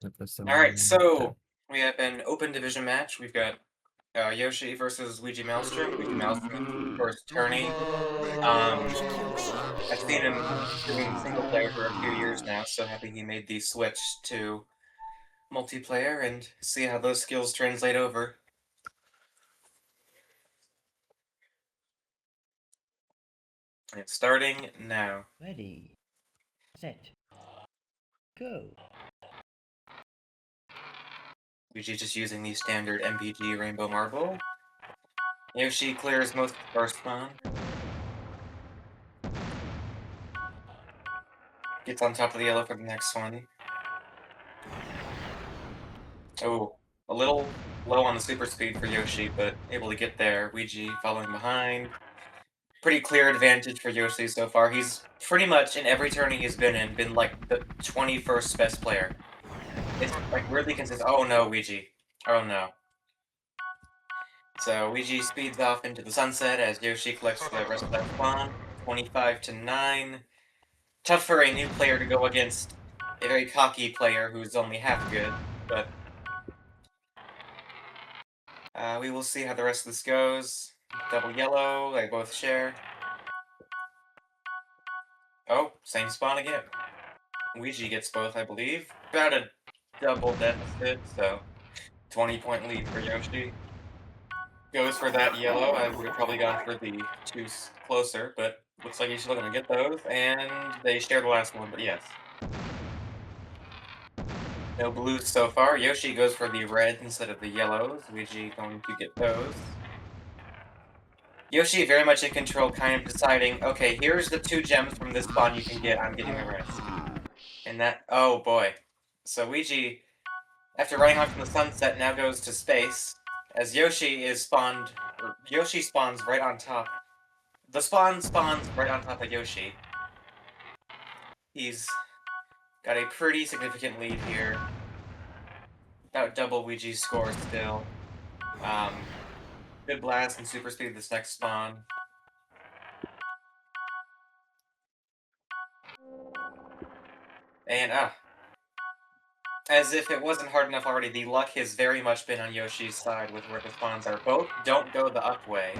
Alright, so we have an open division match. We've got Yoshi versus WeegeeMaelstrom. WeegeeMaelstrom, first tourney. I've seen him doing single player for a few years now, so happy he made the switch to multiplayer and see how those skills translate over. It's starting now. Ready, set, go. Weegee just using the standard MPG Rainbow Marble. Yoshi clears most of the first spawn. Gets on top of the yellow for the next one. Oh, a little low on the super speed for Yoshi, but able to get there. Weegee following behind. Pretty clear advantage for Yoshi so far. He's pretty much, in every tourney he's been in, been like the 21st best player. It's like really consistent. Oh no, Weegee. Oh no. So Weegee speeds off into the sunset as Yoshi collects the rest of that spawn. 25-9. Tough for a new player to go against a very cocky player who's only half good, but we will see how the rest of this goes. Double yellow, they both share. Oh, same spawn again. Weegee gets both, I believe. About a double deficit, so 20-point lead for Yoshi. Goes for that yellow. I would have probably gone for the two closer, but looks like he's still going to get those, and they share the last one, but yes. No blues so far. Yoshi goes for the red instead of the yellows. Weegee going to get those. Yoshi very much in control, kind of deciding, okay, here's the 2 gems from this spawn you can get, I'm getting the rest. And that, oh boy. So Weegee, after running off from the sunset, now goes to space, as Yoshi is spawned, or Yoshi spawns right on top. The spawn spawns right on top of Yoshi. He's got a pretty significant lead here. About double Weegee's score still. Good blast and super speed this next spawn. And, as if it wasn't hard enough already, the luck has very much been on Yoshi's side with where the spawns are. Both don't go the up way.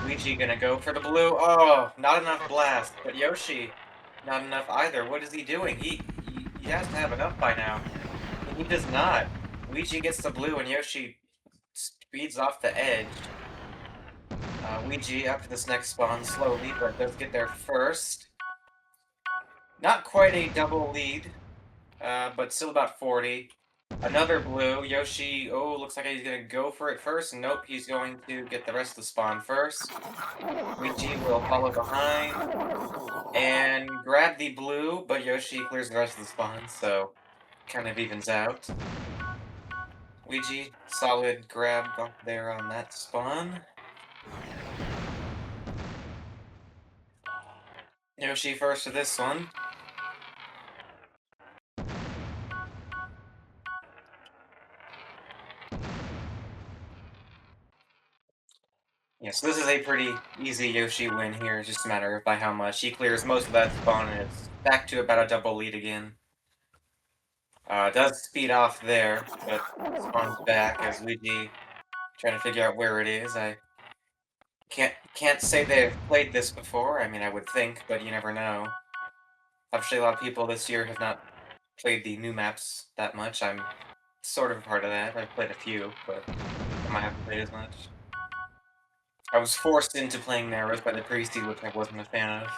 Weegee gonna go for the blue. Oh, not enough blast. But Yoshi, not enough either. What is he doing? He has to have enough by now. And he does not. Weegee gets the blue and Yoshi speeds off the edge. Weegee up to this next spawn slowly, but does get there first. Not quite a double lead, but still about 40. Another blue. Yoshi, oh, looks like he's going to go for it first. Nope, he's going to get the rest of the spawn first. Weegee will follow behind and grab the blue, but Yoshi clears the rest of the spawn, so kind of evens out. Weegee, solid grab up there on that spawn. Yoshi first to this one. Yeah, so this is a pretty easy Yoshi win here, just a matter of by how much. He clears most of that spawn, and it's back to about a double lead again. Does speed off there, but spawns back as Weegee trying to figure out where it is. I can't say they've played this before. I mean, I would think, but you never know. Obviously, a lot of people this year have not played the new maps that much. I'm sort of a part of that. I've played a few, but I might haven't played as much. I was forced into playing Narrows by the Priesty, which I wasn't a fan of.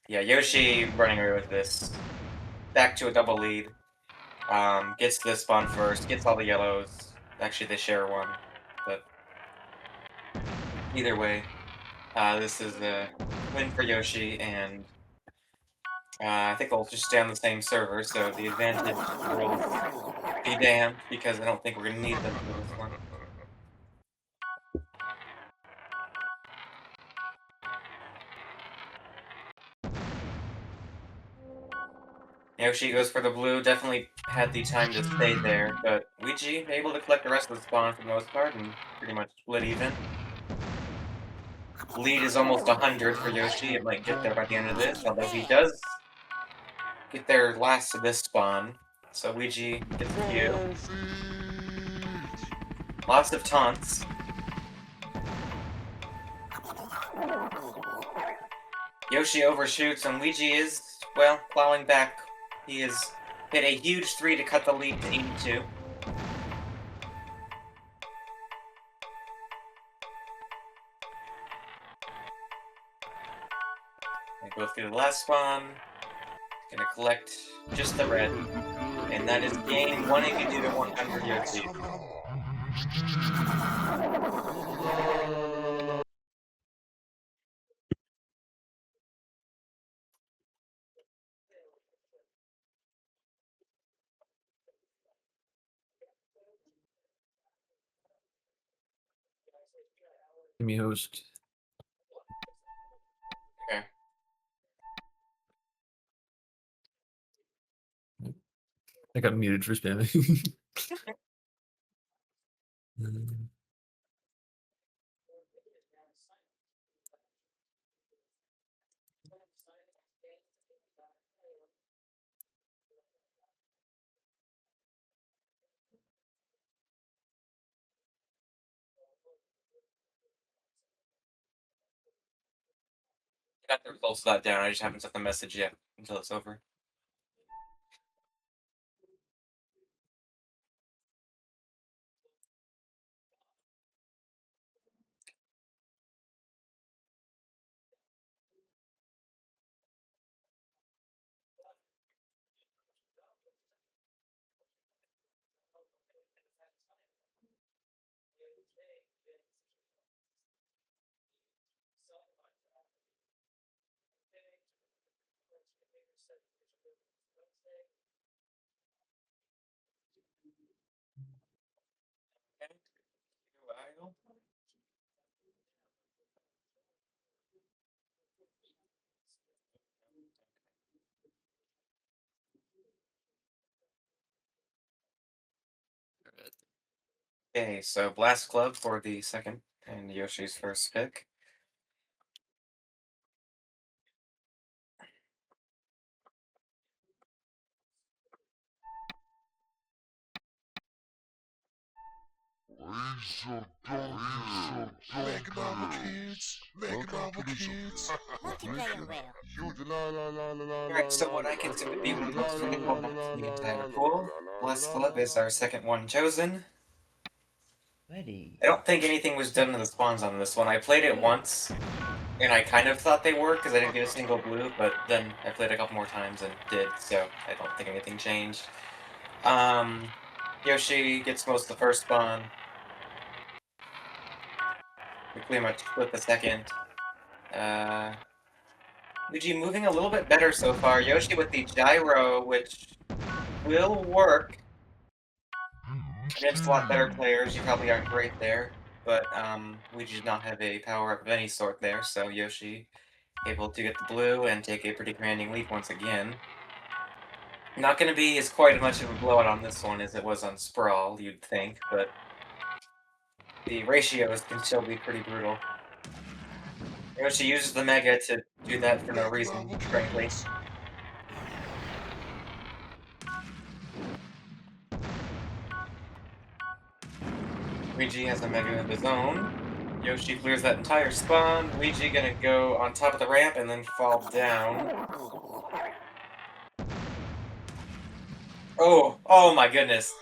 Yeah, Yoshi running away with this. Back to a double lead. Gets to this spawn first, gets all the yellows. Actually, they share one, but either way, this is a win for Yoshi, and I think they'll just stay on the same server, so the advantage will be damned, because I don't think we're going to need them for this one. Yoshi goes for the blue, definitely had the time to stay there, but Weegee able to collect the rest of the spawn for the most part, and pretty much split even. Lead is almost 100 for Yoshi, it might get there by the end of this, although he does get there last to this spawn. So Weegee gets a few. Lots of taunts. Yoshi overshoots, and Weegee is, well, plowing back. He has hit a huge 3 to cut the lead to 82. I go through the last spawn. Gonna collect just the red. And that is game 182 to 100 Yoshi. Let me host. Okay. I got muted for spamming. Got the results of that down. I just haven't sent the message yet until it's over. Okay. Okay, so Blast Club for the second and Yoshi's first pick. Alright, so what I consider to be one of the most critical maps in the entire pool. Blast Club is our second one chosen. Ready. I don't think anything was done to the spawns on this one. I played it once, and I kind of thought they were because I didn't get a single blue, but then I played a couple more times and did, so I don't think anything changed. Yoshi gets most of the first spawn. We pretty much split the second. Weegee moving a little bit better so far. Yoshi with the gyro, which will work against a lot better players. You probably aren't great there, but Weegee did not have a power-up of any sort there, so Yoshi able to get the blue and take a pretty commanding lead once again. Not going to be as quite much of a blowout on this one as it was on Sprawl, you'd think, but the ratios can still be pretty brutal. Yoshi uses the Mega to do that for no reason, frankly. Weegee has a Mega of his own. Yoshi clears that entire spawn. Weegee gonna go on top of the ramp and then fall down. Oh my goodness.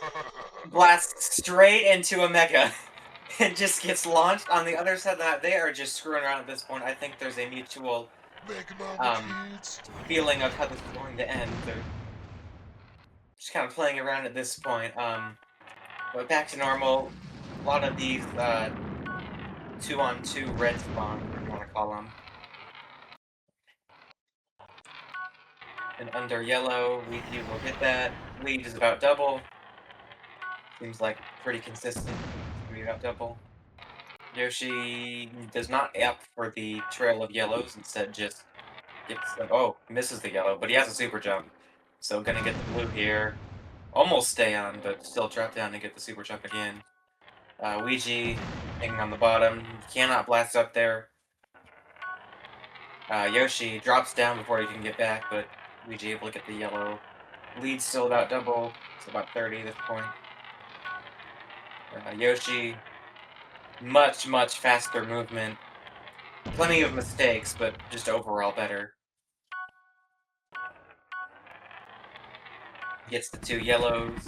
Blasts straight into a Mega. And just gets launched on the other side of that. They are just screwing around at this point. I think there's a mutual feeling of how this is going to end. They're just kind of playing around at this point. But back to normal. A lot of these 2-on-2 red spawn, if you want to call them. And under yellow, Weegee will get that. Lead is about double. Seems like pretty consistent. Maybe about double. Yoshi does not opt for the trail of yellows, instead just gets misses the yellow, but he has a super jump. So gonna get the blue here. Almost stay on, but still drop down and get the super jump again. Weegee hanging on the bottom. Cannot blast up there. Yoshi drops down before he can get back, but Weegee able to get the yellow. Lead's still about double. It's about 30 at this point. Yoshi, much faster movement. Plenty of mistakes, but just overall better. Gets the 2 yellows.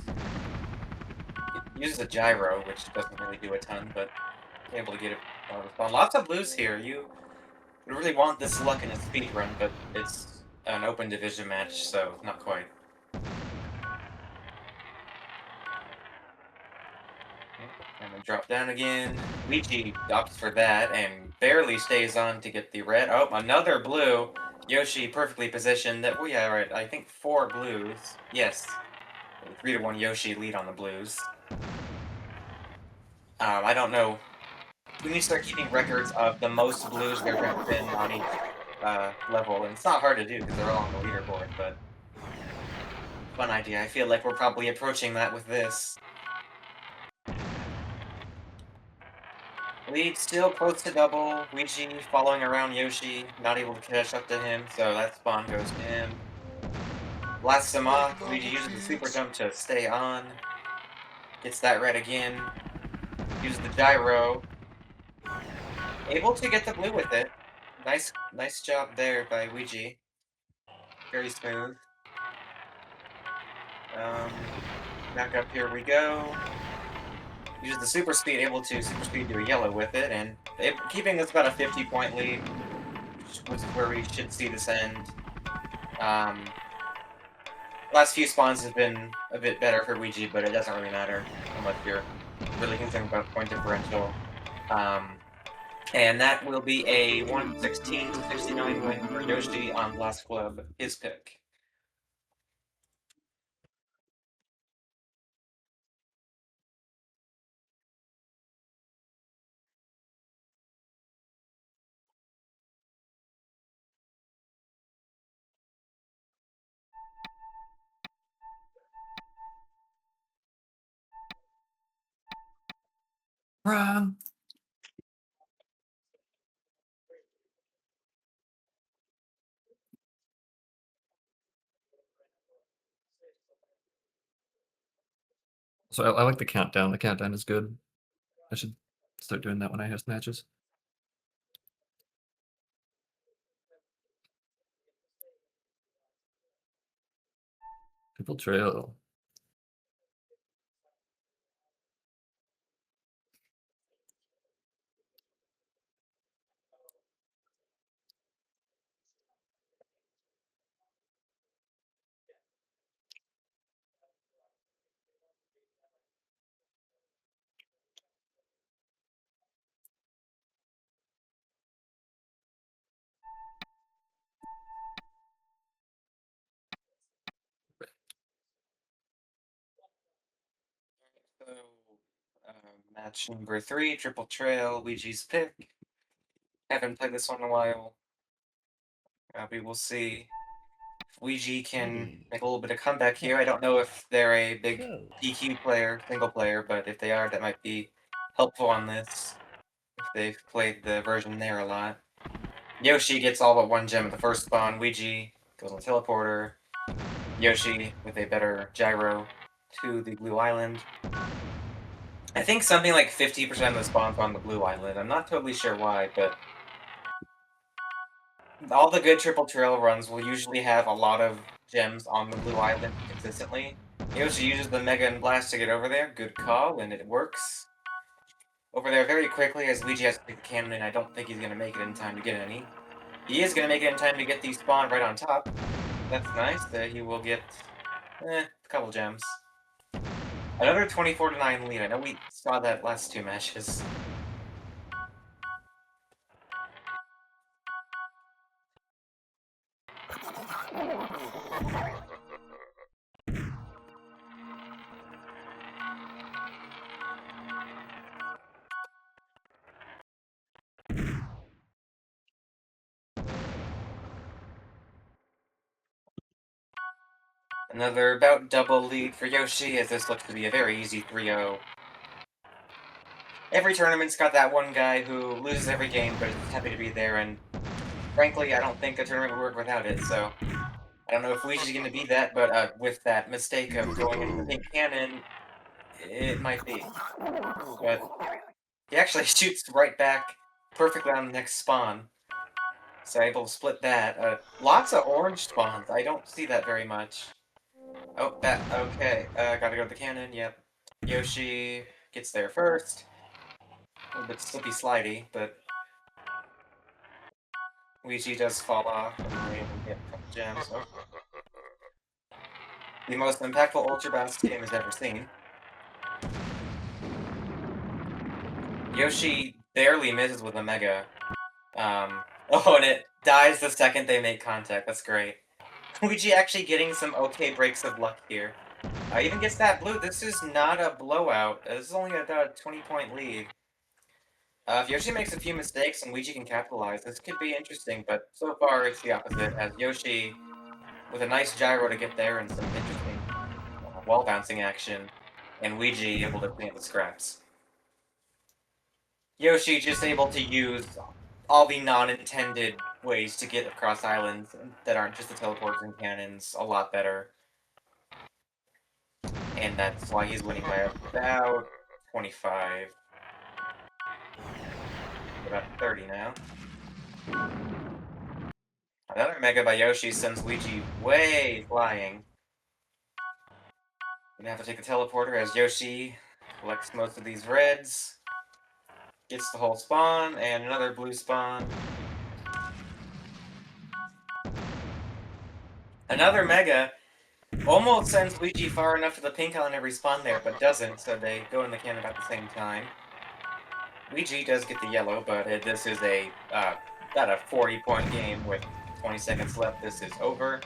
Uses a gyro, which doesn't really do a ton, but able to get it fun. Lots of blues here. You would really want this luck in a speed run, but it's an open division match, so not quite. And then drop down again. Weegee opts for that and barely stays on to get the red. Oh, another blue. Yoshi perfectly positioned. That, well, yeah, right. I think 4 blues. Yes. 3-1 Yoshi lead on the blues. I don't know. We need to start keeping records of the most blues there have been on each level, and it's not hard to do because they're all on the leaderboard, but fun idea. I feel like we're probably approaching that with this. Lead still close to double. Weegee following around Yoshi, not able to catch up to him, so that spawn goes to him. Blasts him off. Weegee uses the super jump to stay on. Gets that red again. Uses the gyro. Able to get the blue with it. Nice job there by Weegee. Very smooth. Back up here we go. Uses the super speed, able to super speed to a yellow with it, and keeping this about a 50-point lead, which is where we should see this end. Last few spawns have been a bit better for Weegee, but it doesn't really matter unless you're really concerned about point differential. And that will be a 116-69 win for Yoshi on Blast Club, his pick. Run. So I like the countdown. The countdown is good. I should start doing that when I host matches. Triple trail. So, match number 3, Triple Trail, Weegee's pick. Haven't played this one in a while. We will see if Weegee can Ready. make a little bit of comeback here. I don't know if they're a big Go. DQ player, single player, but if they are, that might be helpful on this. If they've played the version there a lot. Yoshi gets all but 1 gem at the first spawn. Weegee goes on the teleporter. Yoshi with a better gyro to the blue island. I think something like 50% of the spawns on the blue island. I'm not totally sure why, but all the good triple trail runs will usually have a lot of gems on the blue island consistently. Yoshi uses the Mega and Blast to get over there. Good call, and it works. Over there very quickly as Weegee has to pick the cannon, and I don't think he's going to make it in time to get any. He is going to make it in time to get the spawn right on top. That's nice. He will get a couple gems. Another 24-9 lead. I know we saw that last 2 matches. Another about double lead for Yoshi, as this looks to be a very easy 3-0. Every tournament's got that one guy who loses every game, but is happy to be there, and frankly, I don't think a tournament would work without it, so I don't know if Weegee's gonna be that, but with that mistake of going into the pink cannon, it might be. But he actually shoots right back perfectly on the next spawn. So able to split that. Lots of orange spawns. I don't see that very much. Oh, that, okay. Gotta go to the cannon, yep. Yoshi gets there first. A little bit slippy slidey, but Weegee does fall off and we're able to get a couple gems. Oh. The most impactful Ultra Bounce this game has ever seen. Yoshi barely misses with a Mega. Oh, and it dies the second they make contact. That's great. Weegee actually getting some okay breaks of luck here. Even gets that blue. This is not a blowout. This is only about a 20-point lead. If Yoshi makes a few mistakes and Weegee can capitalize, this could be interesting, but so far it's the opposite, as Yoshi, with a nice gyro to get there and some interesting wall bouncing action, and Weegee able to clean up the scraps. Yoshi just able to use all the non-intended ways to get across islands that aren't just the teleporters and cannons a lot better. And that's why he's winning by about 25. About 30 now. Another Mega by Yoshi sends Weegee way flying. Gonna have to take the teleporter as Yoshi collects most of these reds. Gets the whole spawn, and another blue spawn. Another Mega almost sends Weegee far enough to the pink island to respawn there, but doesn't, so they go in the cannon at the same time. Weegee does get the yellow, but this is about a 40-point game with 20 seconds left. This is over.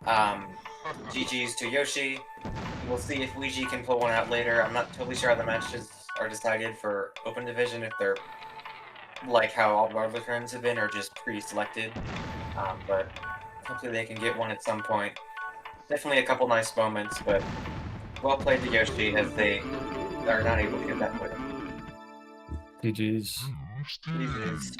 GG's to Yoshi. We'll see if Weegee can pull one out later. I'm not totally sure how the matches are decided for Open Division, if they're like how all the other turns have been, or just pre-selected. But hopefully they can get one at some point. Definitely a couple nice moments, but well played to Yoshi as they are not able to get that with him. GG's. GG's.